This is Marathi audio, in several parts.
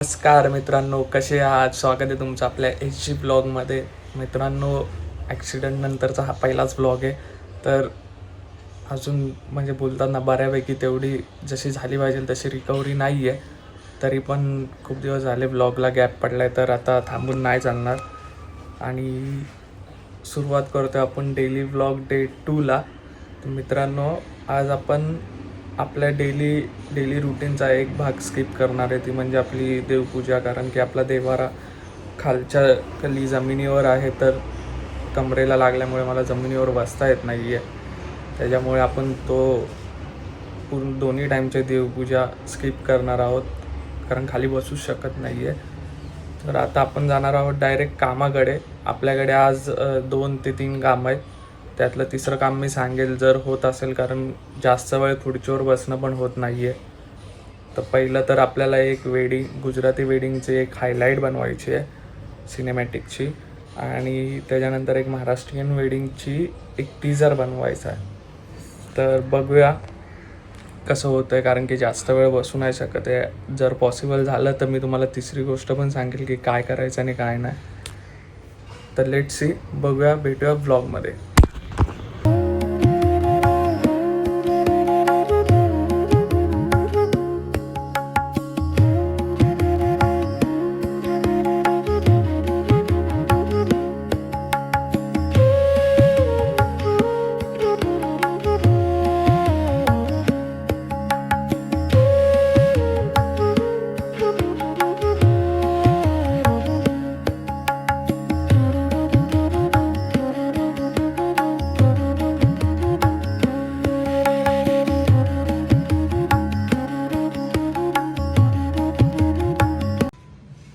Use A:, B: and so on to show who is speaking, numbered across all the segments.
A: नमस्कार मित्रांनो, कसे आहात? स्वागत आहे तुमचं आपल्या एच जी ब्लॉगमध्ये. मित्रांनो, ॲक्सिडेंट नंतरचा हा पहिलाच ब्लॉग आहे. तर अजून म्हणजे बोलताना बऱ्यापैकी तेवढी जशी झाली पाहिजे तशी रिकव्हरी नाही आहे. तरी पण खूप दिवस झाले ब्लॉगला गॅप पडला आहे, तर आता थांबून नाही चालणार. आणि सुरुवात करतो आपण डेली ब्लॉग डे 2ला. तर मित्रांनो, आज आपण आपल्या डेली रुटीनचा एक भाग स्किप करणार आहे, ती म्हणजे आपली देवपूजा. कारण की आपला देवारा खाली जमिनीवर आहे, तर कमरेला लागल्यामुळे मला जमिनीवर बसता येत नाही आहे. त्याच्यामुळे आपण पूर्ण दोन्ही टाईमची देवपूजा स्किप करणार आहोत, कारण खाली बसूच शकत नाही आहे. तर आता आपण जाणार आहोत डायरेक्ट कामाकडे. आपल्याकडे आज 2 ते 3 कामं आहेत. त्यातलं तिसरं काम मी सांगेल जर होत असेल, कारण जास्त वेळ खुर्चीवर बसणं पण होत नाही आहे. तर पहिलं तर आपल्याला एक गुजराती वेडिंगची एक हायलाईट बनवायची आहे सिनेमॅटिकची, आणि त्याच्यानंतर एक महाराष्ट्रीयन वेडिंगची एक टीजर बनवायचा आहे. तर बघूया कसं होतं आहे, कारण की जास्त वेळ बसू नाही शकत आहे. जर पॉसिबल झालं तर मी तुम्हाला तिसरी गोष्ट पण सांगेल की काय करायचं आणि काय नाही. तर लेट्स सी, बघूया, भेटूया व्लॉगमध्ये.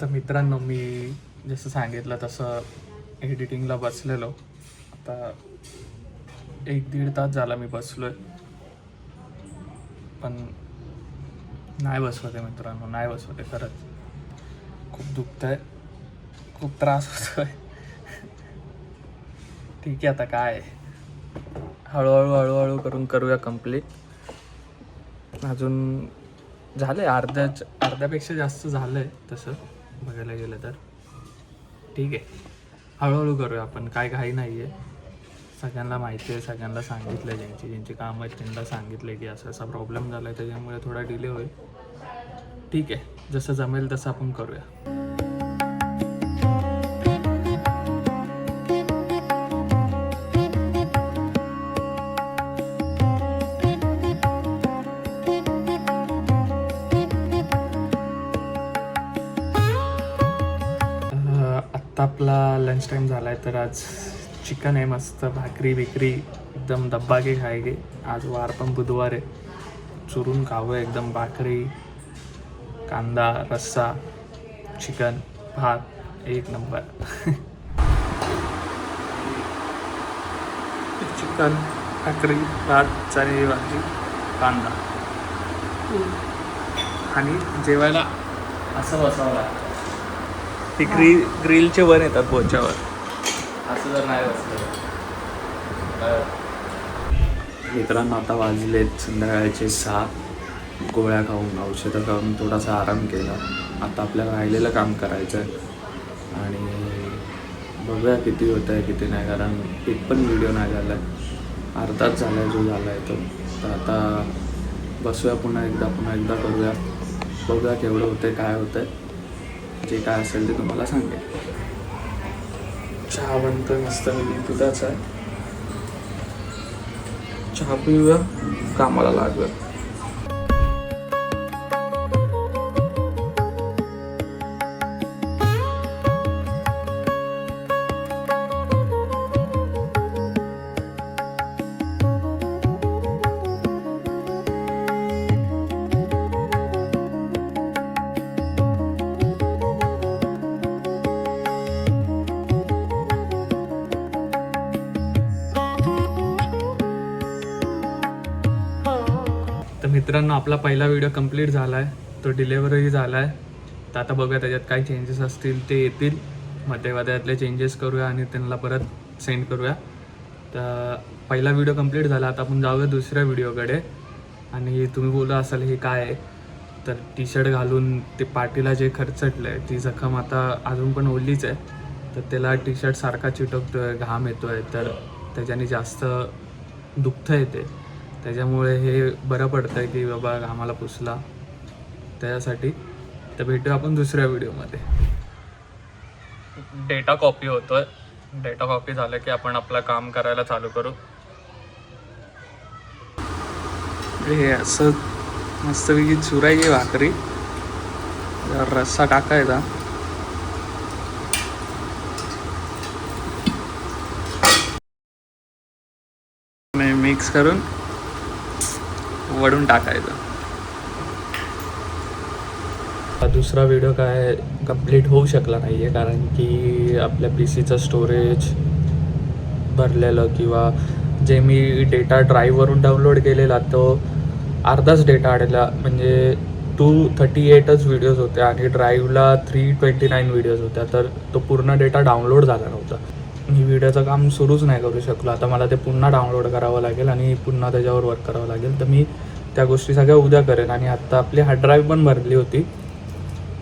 A: तर मित्रांनो, मी जसं सांगितलं तसं एडिटिंगला बसलेलो. आता 1-1.5 तास झाला मी बसलो आहे, पण नाही बसवत आहे मित्रांनो, नाही बसवत आहे. खरंच खूप दुखतं आहे, खूप त्रास होतो आहे. ठीक आहे, आता काय हळूहळू करून करूया कंप्लीट. अजून झालं आहे, अर्ध्यापेक्षा जास्त झालं आहे तसं बघायला गेलं तर. ठीक आहे, हळूहळू करूया आपण, काय घाई नाही आहे. सगळ्यांना माहिती आहे, सगळ्यांना सांगितलं आहे, ज्यांची कामं आहेत त्यांना सांगितलं आहे की असा प्रॉब्लेम झाला आहे, त्याच्यामुळे थोडा डिले होईल. ठीक आहे, जसं जमेल तसं आपण करूया. आत्ता आपला लंच टाईम झाला आहे, तर आज चिकन आहे, मस्त भाकरी बिकरी एकदम दब्बाके खायगे. आज वार पण बुधवार आहे, चुरून खावं एकदम. भाकरी, कांदा, रस्सा, चिकन, भात, एक नंबर. चिकन, भाकरी, भात, चण्याची भाजी, कांदा. आणि जेवायला असं बसावं लागतं. ते ग्रिलचे वर येतात बोच्यावर, असं जर नाही बसलं. मित्रांनो, आता वाजलेत संध्याकाळचे 6. गोळ्या खाऊन, औषधं खाऊन थोडासा आराम केला. आता आपल्याला राहिलेलं काम करायचं आहे, आणि बघूया किती होतं आहे किती नाही, कारण एक पण व्हिडिओ नाही झाला आहे, अर्धाच झाला आहे जो झाला आहे तो. तर आता बसूया, पुन्हा एकदा करूया, बघूया केवढं होतं आहे, काय होतं आहे. जे काय असेल ते तुम्हाला सांगेल. चहा बनतोय मस्त, मी दुधाचा आहे. चहा पिऊया, कामाला लागूया. तर मित्रांनो, आपला पहिला व्हिडिओ कंप्लीट झाला आहे, तो डिलेवरही झाला आहे. तर आता बघूया त्याच्यात काही चेंजेस असतील ते येतील, मग तेव्हा त्यातले चेंजेस करूया आणि त्यांना परत सेंड करूया. तर पहिला व्हिडिओ कंप्लीट झाला, आता आपण जाऊया दुसऱ्या व्हिडिओकडे. आणि तुम्ही बोलला असाल हे काय आहे, तर टी शर्ट घालून ते पाठीला जे खरचटलं आहे ती जखम आता अजून पण ओलीच आहे. तर त्याला टी शर्ट सारखा चिटकतो आहे, घाम येतो आहे, तर त्याच्याने जास्त दुखतं येते. त्याच्यामुळे हे बरं पडतं आहे की बाबा घामाला पुसला त्याच्यासाठी. तर भेटू आपण दुसऱ्या व्हिडिओमध्ये. डेटा कॉपी होतोय. डेटा कॉपी झालं की आपण आपलं काम करायला चालू करू. हे असं मस्तपैकी चुरायची भाकरी, रस्सा टाकायचा, मिक्स करून वडून टाकायचं. दुसरा व्हिडिओ काय कंप्लीट होऊ शकला नाही आहे कारण की आपल्या PC चं स्टोरेज भरलेलं, किंवा जे मी डेटा ड्राईव्हवरून डाउनलोड केलेला तो अर्धाच डेटा आलेला. म्हणजे 238च व्हिडिओज होत्या आणि ड्राईव्हला 329 व्हिडिओज होत्या. तर तो पूर्ण डेटा डाउनलोड झाला नव्हता. मी व्हिडिओचं काम सुरूच नाही करू शकलो. आता मला ते पुन्हा डाउनलोड करावं लागेल आणि पुन्हा त्याच्यावर वर्क करावं लागेल. तर मी त्या गोष्टी सगळ्या उद्या करेन. आणि आत्ता आपली हार्ड ड्राईव्ह पण भरली होती,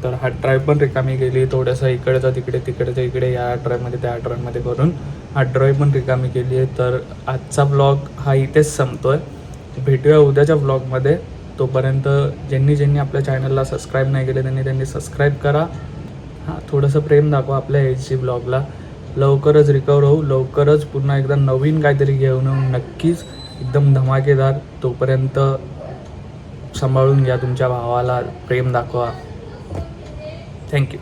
A: तर हार्ड ड्राईव्ह पण रिकामी केली. थोडंसं इकडचं तिकडे तिकडचं इकडे या हार्ड ड्राईव्हमध्ये त्या हार्ड ड्राईव्हमध्ये करून हार्ड ड्राईव्ह पण रिकामी केली आहे. तर आजचा ब्लॉग हा इथेच संपतो आहे. भेटूया उद्याच्या ब्लॉगमध्ये. तोपर्यंत ज्यांनी आपल्या चॅनलला सबस्क्राईब नाही केले त्यांनी सबस्क्राईब करा. हां, थोडंसं प्रेम दाखवा आपल्या HG ब्लॉगला. लवकरच रिकवर होऊ, लवकरच पुन्हा एकदा नवीन काहीतरी घेऊन येऊ नक्कीच, एकदम धमाकेदार. तोपर्यंत सांभाळून घ्या तुमच्या भावाला, प्रेम दाखवा. थँक्यू.